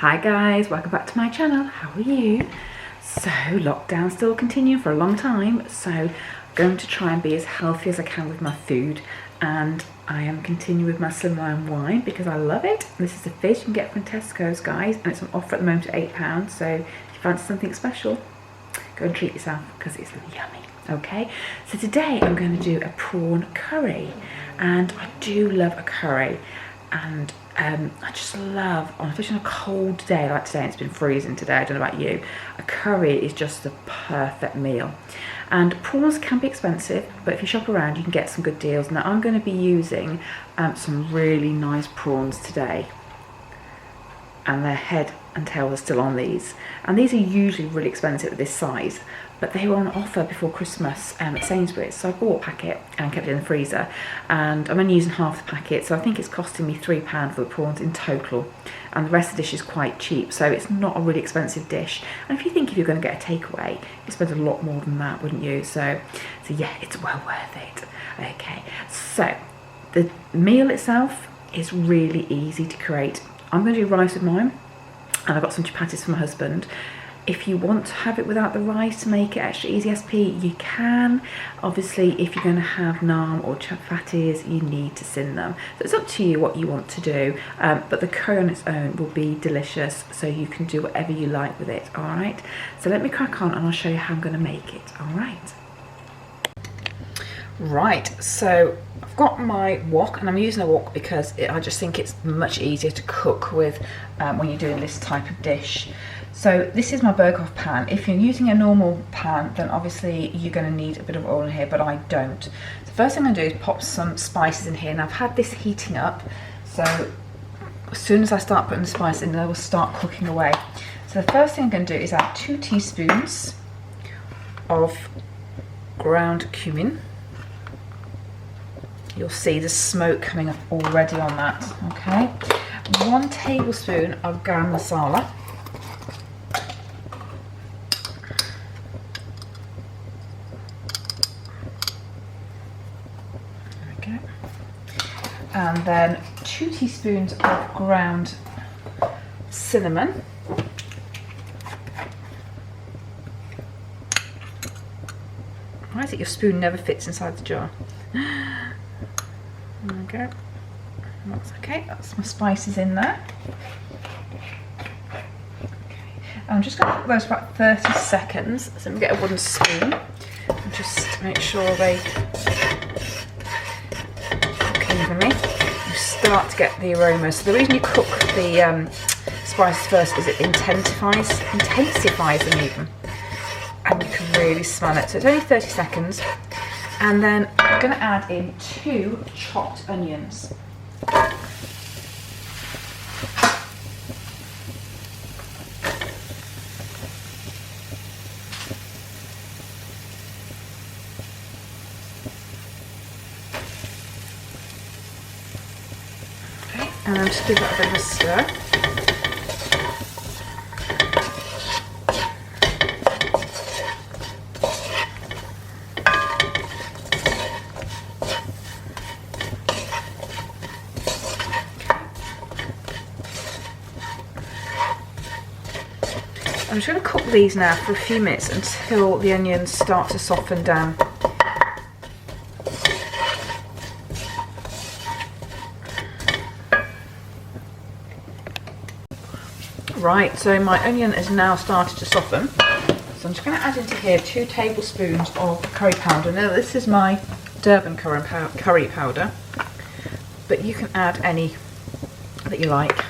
Hi guys, welcome back to my channel. How are you? So lockdown still continuing for a long time, so I'm going to try and be as healthy as I can with my food, and I am continuing with my slimline wine because I love it. This is a fish you can get from Tesco's, guys, and it's on offer at the moment at £8, so if you fancy something special, go and treat yourself because it's yummy. Okay, so today I'm going to do a prawn curry, and I do love a curry, and I just love, especially on a cold day like today, and it's been freezing today, I don't know about you, a curry is just the perfect meal. And prawns can be expensive, but if you shop around you can get some good deals. Now I'm going to be using some really nice prawns today, and their head and tail are still on these, and these are usually really expensive at this size, but they were on offer before Christmas at Sainsbury's, so I bought a packet and kept it in the freezer, and I'm only using half the packet, so I think it's costing me £3 for the prawns in total, and the rest of the dish is quite cheap, so it's not a really expensive dish. And if you think if you're going to get a takeaway, you spend a lot more than that, wouldn't you? So yeah, it's well worth it. Okay, so the meal itself is really easy to create. I'm going to do rice with mine, and I've got some chapatis for my husband. If you want to have it without the rice to make it extra easy SP, you can. Obviously, if you're going to have naan or chapatis, you need to sin them. So it's up to you what you want to do, but the curry on its own will be delicious, so you can do whatever you like with it, all right? So let me crack on and I'll show you how I'm going to make it, all right? Right, so I've got my wok, and I'm using a wok because I just think it's much easier to cook with when you're doing this type of dish. So this is my Berghoff pan. If you're using a normal pan, then obviously you're going to need a bit of oil in here, but I don't. The first thing I'm going to do is pop some spices in here, and I've had this heating up, so as soon as I start putting the spices in, they will start cooking away. So the first thing I'm going to do is add 2 teaspoons of ground cumin. You'll see the smoke coming up already on that, okay? 1 tablespoon of garam masala. Okay. And then 2 teaspoons of ground cinnamon. Why is it your spoon never fits inside the jar? Okay, that's okay, that's my spices in there. Okay. I'm just going to cook those for about 30 seconds. So I'm going to get a wooden spoon and just make sure they cook evenly. You start to get the aroma. So the reason you cook the spices first is it intensifies them even, and you can really smell it. So it's only 30 seconds. And then I'm going to add in 2 chopped onions. Okay, and then just give that a bit of a stir. I'm just going to cook these now for a few minutes until the onions start to soften down. Right, so my onion is now started to soften. So I'm just going to add into here 2 tablespoons of curry powder. Now this is my Durban curry powder, but you can add any that you like.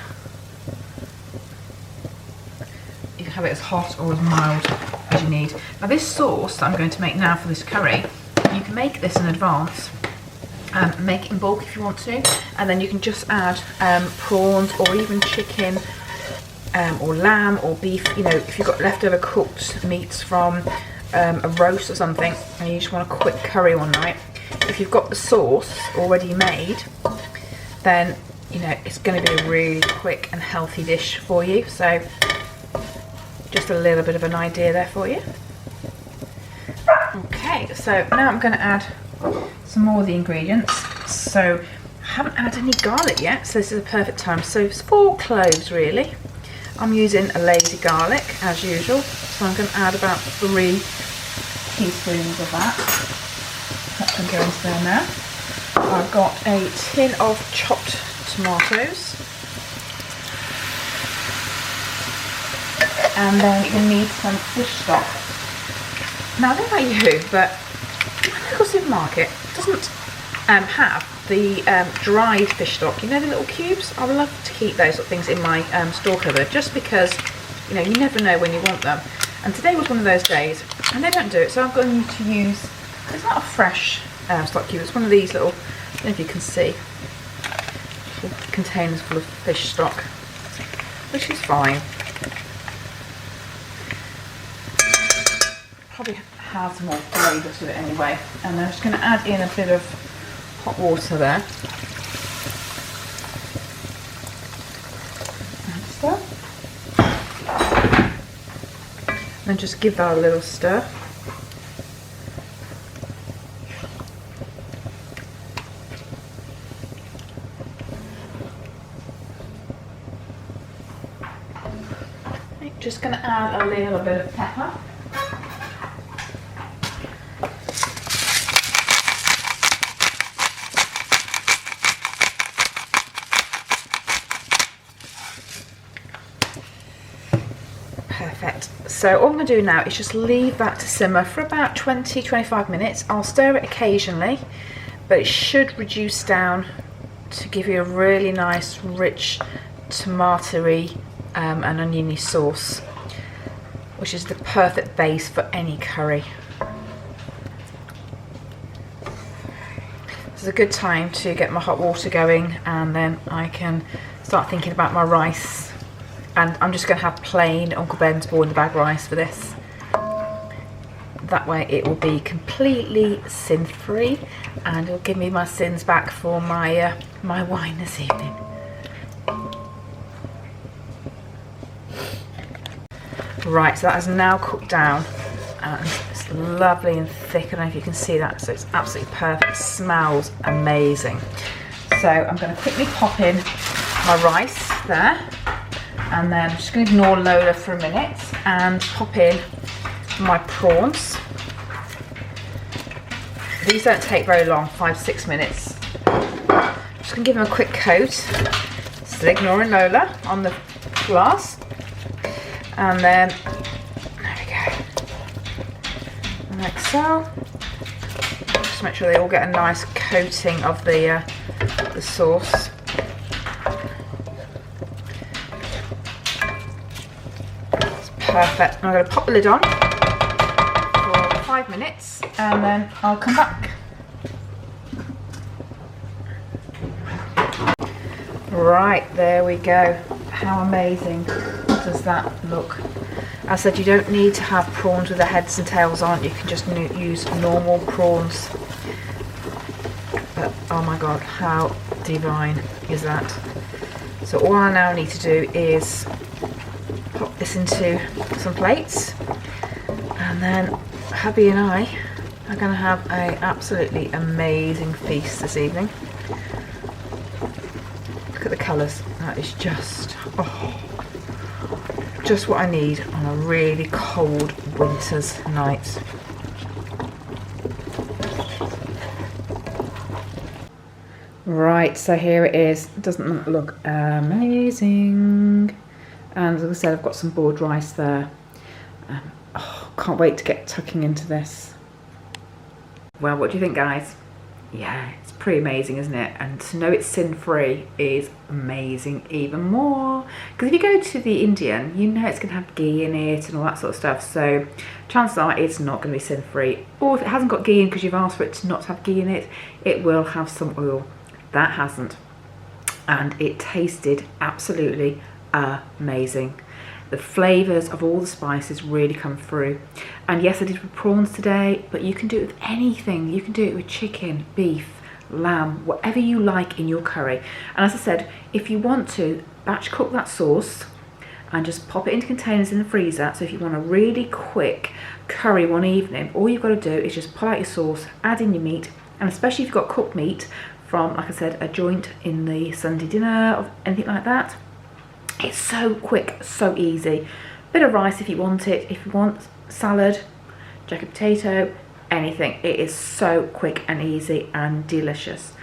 Have it as hot or as mild as you need. Now this sauce that I'm going to make now for this curry, you can make this in advance, make it in bulk if you want to, and then you can just add prawns or even chicken or lamb or beef, you know, if you've got leftover cooked meats from a roast or something and you just want a quick curry one night. If you've got the sauce already made, then you know it's going to be a really quick and healthy dish for you. So just a little bit of an idea there for you. Okay, so now I'm going to add some more of the ingredients. So I haven't added any garlic yet, so this is a perfect time. So it's 4 cloves really. I'm using a lazy garlic as usual, so I'm going to add about 3 teaspoons of that. That can go into there now. I've got a tin of chopped tomatoes, and then you're going to need some fish stock. Now I don't know about you, but my local supermarket doesn't have the dried fish stock, you know, the little cubes. I love to keep those sort of things in my store cupboard, just because, you know, you never know when you want them. And today was one of those days, and they don't do it, so I'm going to use, it's not a fresh stock cube, it's one of these little, I don't know if you can see, little containers full of fish stock, which is fine. Probably has more flavour to it anyway. And I'm just going to add in a bit of hot water there. And just give that a little stir. Just going to add a little bit of pepper. Perfect. So all I'm going to do now is just leave that to simmer for about 20-25 minutes. I'll stir it occasionally, but it should reduce down to give you a really nice, rich, tomatoey and oniony sauce, which is the perfect base for any curry. This is a good time to get my hot water going, and then I can start thinking about my rice. And I'm just going to have plain Uncle Ben's boil in the bag rice for this. That way it will be completely sin free, and it'll give me my sins back for my my wine this evening. Right, so that has now cooked down, and it's lovely and thick. I don't know if you can see that, so it's absolutely perfect. It smells amazing. So I'm going to quickly pop in my rice there. And then I'm just going to ignore Lola for a minute and pop in my prawns. These don't take very long, 5-6 minutes. I'm just going to give them a quick coat, still ignoring Lola on the glass. And then, there we go, like so. Just make sure they all get a nice coating of the sauce. Perfect. I'm going to pop the lid on for 5 minutes, and then I'll come back. Right, there we go. How amazing does that look? As I said, you don't need to have prawns with their heads and tails on. You can just use normal prawns. But oh my god, how divine is that? So all I now need to do is pop this into some plates, and then hubby and I are going to have an absolutely amazing feast this evening. Look at the colours. That is just, oh, just what I need on a really cold winter's night. Right, so here it is. Doesn't it look amazing? And as I said, I've got some boiled rice there. Can't wait to get tucking into this. Well, what do you think, guys? Yeah, it's pretty amazing, isn't it? And to know it's sin-free is amazing even more. Because if you go to the Indian, you know it's going to have ghee in it and all that sort of stuff. So chances are it's not going to be sin-free. Or if it hasn't got ghee in because you've asked for it to not have ghee in it, it will have some oil. That hasn't. And it tasted absolutely amazing. The flavours of all the spices really come through. And yes, I did with prawns today, but you can do it with anything. You can do it with chicken, beef, lamb, whatever you like in your curry. And as I said, if you want to batch cook that sauce and just pop it into containers in the freezer, so if you want a really quick curry one evening, all you've got to do is just pull out your sauce, add in your meat, and especially if you've got cooked meat from, like I said, a joint in the Sunday dinner or anything like that, It's so quick, so easy. Bit of rice if you want it. If you want salad, jacket potato, anything. It is so quick and easy and delicious.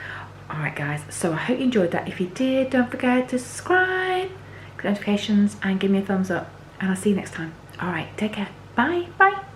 Alright guys, so I hope you enjoyed that. If you did, don't forget to subscribe, click notifications and give me a thumbs up. And I'll see you next time. Alright, take care. Bye. Bye.